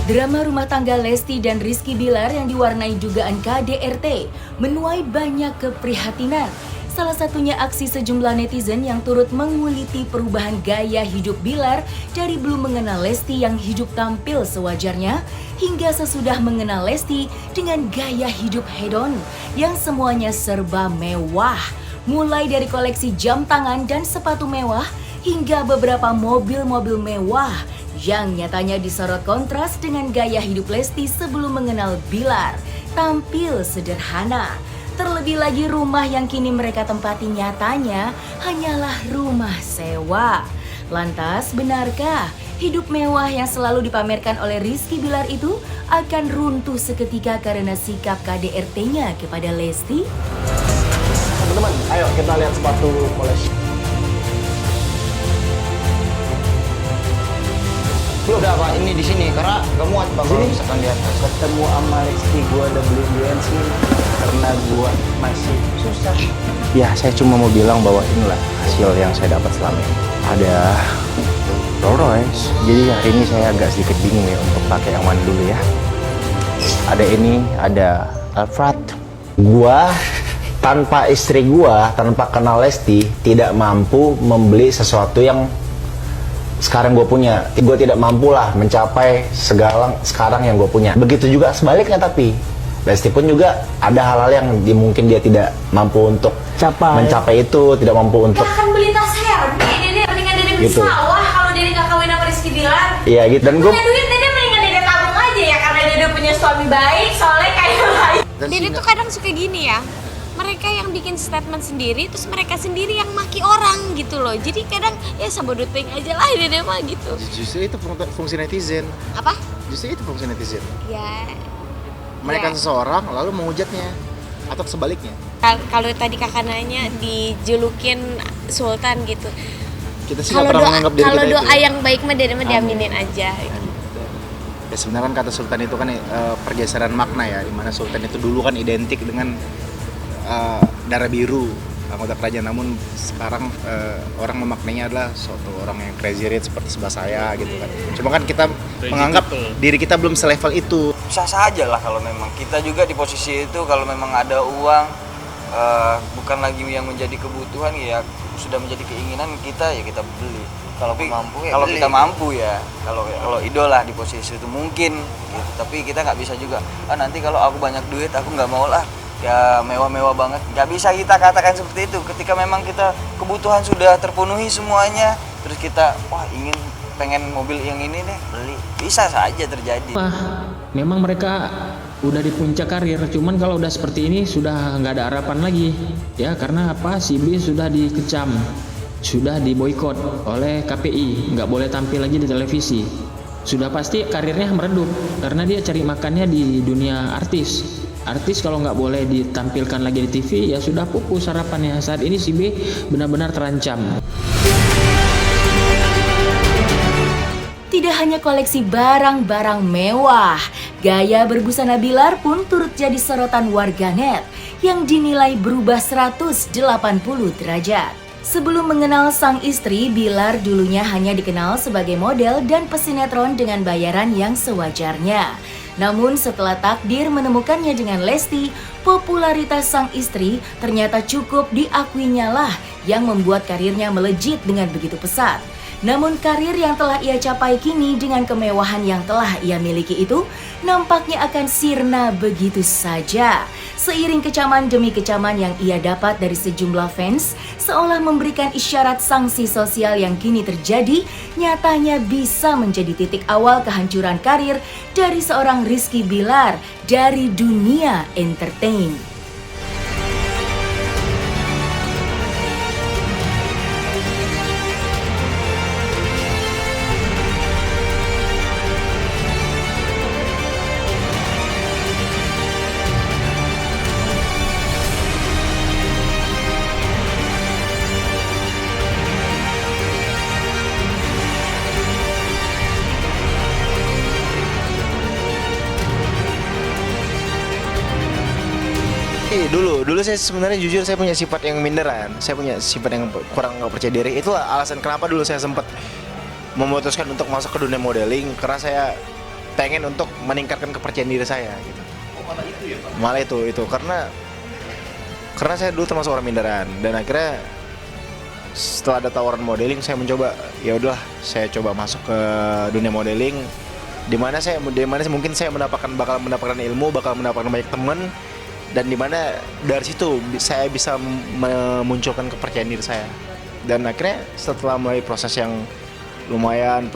Drama rumah tangga Lesti dan Rizky Bilar yang diwarnai dugaan KDRT menuai banyak keprihatinan. Salah satunya aksi sejumlah netizen yang turut menguliti perubahan gaya hidup Bilar dari belum mengenal Lesti yang hidup tampil sewajarnya hingga sesudah mengenal Lesti dengan gaya hidup hedon yang semuanya serba mewah. Mulai dari koleksi jam tangan dan sepatu mewah hingga beberapa mobil-mobil mewah yang nyatanya disorot kontras dengan gaya hidup Lesti sebelum mengenal Bilar, tampil sederhana. Terlebih lagi rumah yang kini mereka tempati nyatanya hanyalah rumah sewa. Lantas benarkah hidup mewah yang selalu dipamerkan oleh Rizky Bilar itu akan runtuh seketika karena sikap KDRT-nya kepada Lesti? Teman-teman, ayo kita lihat sepatu koleksi. Udah Pak, ini di sini karena gak muat Pak kalau misalkan di atas. Ketemu sama Lesti, gua udah beli sih karena gua masih susah. Ya, saya cuma mau bilang bahwa inilah hasil yang saya dapat selama ini. Ada Rolls Royce. Jadi hari ini saya agak sedikit bingung ya untuk pakai yang mana dulu ya. Ada ini, ada Alphard. Gua tanpa istri gua, tanpa kenal Lesti, tidak mampu membeli sesuatu yang sekarang gue punya. Gue tidak mampu lah mencapai segala sekarang yang gue punya. Begitu juga sebaliknya, tapi Lesti pun juga ada hal-hal yang mungkin dia tidak mampu untuk mencapai itu, tidak mampu untuk. Dia akan beli tas Hermes, Dede mendingan Dede beli Gitu. sawah kalau Dede gak kawin sama Rizky Bilar. Iya gitu. Dan gue Punya duit Dede mendingan Dede tabung aja ya, karena Dede punya suami baik, soalnya kayak lain. Dede tuh kadang suka gini ya, mereka yang bikin statement sendiri, terus mereka sendiri yang maki orang gitu loh. Jadi kadang ya sabodoting aja lah Dede mah gitu. Justru itu fungsi netizen. Apa? Justru itu fungsi netizen. Ya. Menaikkan ya. seseorang lalu menghujatnya atau sebaliknya. Kalau tadi kakak nanya dijulukin Sultan gitu. Kita sih Kalau nggak pernah menganggap diri kalau kita doa itu. yang baik mah Dede mah diaminin aja. Ya sebenarnya kan kata Sultan itu kan pergeseran makna ya, dimana Sultan itu dulu kan identik dengan darah biru anggota kerajaan, namun sekarang orang memaknainya adalah suatu orang yang crazy rich seperti sebelah saya gitu kan. Cuma kan kita menganggap diri kita belum selevel itu. Bisa saja lah kalau memang kita juga di posisi itu, kalau memang ada uang bukan lagi yang menjadi kebutuhan ya sudah menjadi keinginan kita ya kita beli. Kalau mampu ya kalau beli. Kita mampu ya, kalau idola di posisi itu mungkin gitu. Tapi kita nggak bisa juga nanti kalau aku banyak duit aku nggak mau lah ya mewah-mewah banget. Nggak bisa kita katakan seperti itu ketika memang kita kebutuhan sudah terpenuhi semuanya, terus kita pengen mobil yang ini deh beli, bisa saja terjadi. Memang mereka udah di puncak karir, cuman kalau udah seperti ini sudah nggak ada harapan lagi ya, karena apa, si B sudah dikecam, sudah diboikot oleh KPI, nggak boleh tampil lagi di televisi. Sudah pasti karirnya meredup karena dia cari makannya di dunia artis. Artis kalau nggak boleh ditampilkan lagi di TV ya sudah pupus harapannya. Saat ini si B benar-benar terancam. Tidak hanya koleksi barang-barang mewah, gaya berbusana Bilar pun turut jadi sorotan warganet yang dinilai berubah 180 derajat. Sebelum mengenal sang istri, Bilar dulunya hanya dikenal sebagai model dan pesinetron dengan bayaran yang sewajarnya. Namun setelah takdir menemukannya dengan Lesti, popularitas sang istri ternyata cukup diakuinya lah yang membuat karirnya melejit dengan begitu pesat. Namun karir yang telah ia capai kini dengan kemewahan yang telah ia miliki itu nampaknya akan sirna begitu saja. Seiring kecaman demi kecaman yang ia dapat dari sejumlah fans, seolah memberikan isyarat sanksi sosial yang kini terjadi, nyatanya bisa menjadi titik awal kehancuran karir dari seorang Rizky Bilar dari dunia entertain. dulu saya sebenarnya jujur saya punya sifat yang minderan. Saya punya sifat yang kurang nggak percaya diri. Itulah alasan kenapa dulu saya sempat memutuskan untuk masuk ke dunia modeling, karena saya pengen untuk meningkatkan kepercayaan diri saya gitu. Malah itu ya, Pak? Malah itu karena saya dulu termasuk orang minderan, dan akhirnya setelah ada tawaran modeling saya mencoba, ya udahlah saya coba masuk ke dunia modeling, di mana mungkin saya bakal mendapatkan ilmu, bakal mendapatkan banyak teman, dan di mana dari situ saya bisa memunculkan kepercayaan diri saya. Dan akhirnya setelah mulai proses yang lumayan,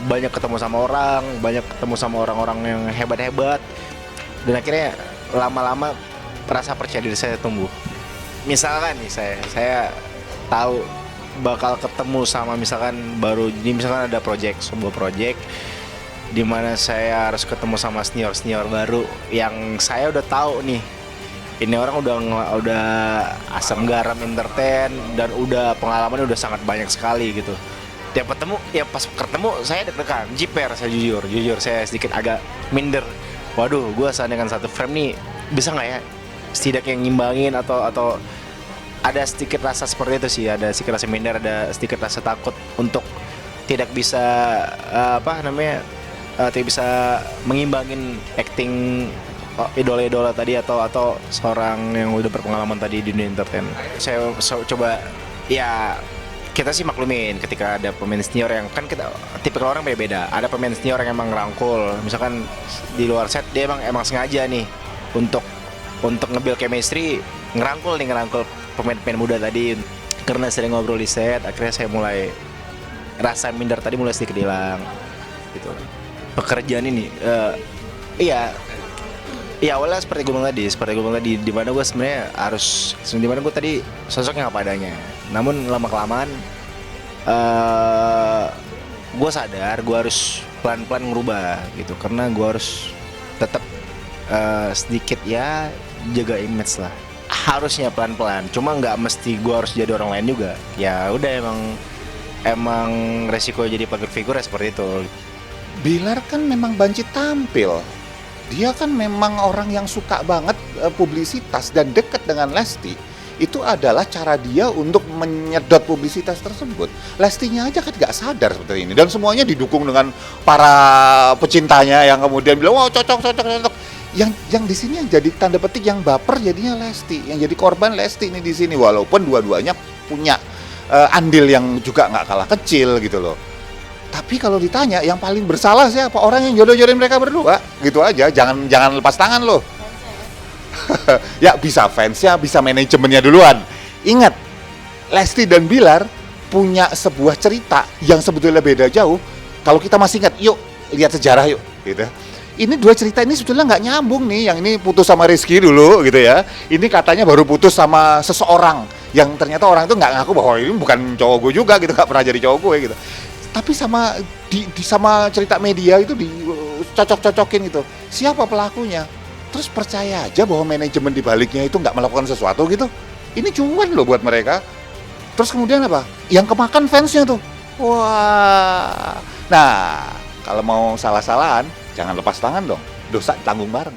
banyak ketemu sama orang, banyak ketemu sama orang-orang yang hebat-hebat, dan akhirnya lama-lama rasa percaya diri saya tumbuh. Misalkan nih saya tahu bakal ketemu sama misalkan ada sebuah project di mana saya harus ketemu sama senior baru yang saya udah tahu nih, ini orang udah asam garam entertain dan udah pengalamannya udah sangat banyak sekali gitu. Pas ketemu saya deg-degan, jiper, saya jujur saya sedikit agak minder. Waduh, gue seandainya satu frame nih bisa nggak ya setidaknya ngimbangin atau ada sedikit rasa seperti itu sih, ada sedikit rasa minder, ada sedikit rasa takut untuk tidak bisa tidak bisa mengimbangin acting idola-idola tadi atau seorang yang udah berpengalaman tadi di dunia entertain. Saya coba, ya kita sih maklumin ketika ada pemain senior yang kan kita tipikal orang beda-beda. Ada pemain senior yang emang ngerangkul, misalkan di luar set dia emang sengaja nih untuk nge-build chemistry, ngerangkul pemain-pemain muda tadi. Karena sering ngobrol di set, akhirnya saya mulai rasa minder tadi mulai sedikit hilang gitu. Pekerjaan ini iya awalnya seperti gue bilang tadi di mana gue sebenarnya di mana gue tadi sosoknya apa adanya. Namun lama-kelamaan gue sadar gue harus pelan-pelan ngerubah gitu, karena gue harus tetap sedikit ya jaga image lah. Harusnya pelan-pelan, cuma nggak mesti gue harus jadi orang lain juga. Ya udah, emang resiko jadi public figure seperti itu. Bilar kan memang banci tampil. Dia kan memang orang yang suka banget publisitas dan dekat dengan Lesti. Itu adalah cara dia untuk menyedot publisitas tersebut. Lestinya aja kan gak sadar seperti ini. Dan semuanya didukung dengan para pecintanya yang kemudian bilang, wow cocok. Yang di sini yang jadi tanda petik yang baper jadinya Lesti. Yang jadi korban Lesti ini di sini. Walaupun dua-duanya punya andil yang juga gak kalah kecil gitu loh. Tapi kalau ditanya yang paling bersalah siapa? Orang yang jodoh-jodohin mereka berdua. Gitu aja, jangan lepas tangan loh. Ya bisa fansnya, bisa manajemennya duluan. Ingat, Lesti dan Bilar punya sebuah cerita yang sebetulnya beda jauh. Kalau kita masih ingat, yuk lihat sejarah yuk gitu. Ini dua cerita ini sebetulnya nggak nyambung nih. Yang ini putus sama Rizky dulu gitu ya. Ini katanya baru putus sama seseorang yang ternyata orang itu nggak ngaku bahwa ini bukan cowok gue juga gitu, nggak pernah jadi cowok gue gitu. Tapi sama cerita media itu dicocok-cocokin gitu. Siapa pelakunya? Terus percaya aja bahwa manajemen di baliknya itu nggak melakukan sesuatu gitu. Ini cuan loh buat mereka. Terus kemudian apa? Yang kemakan fansnya tuh. Wah. Nah, kalau mau salah-salahan, jangan lepas tangan dong. Dosa tanggung bareng.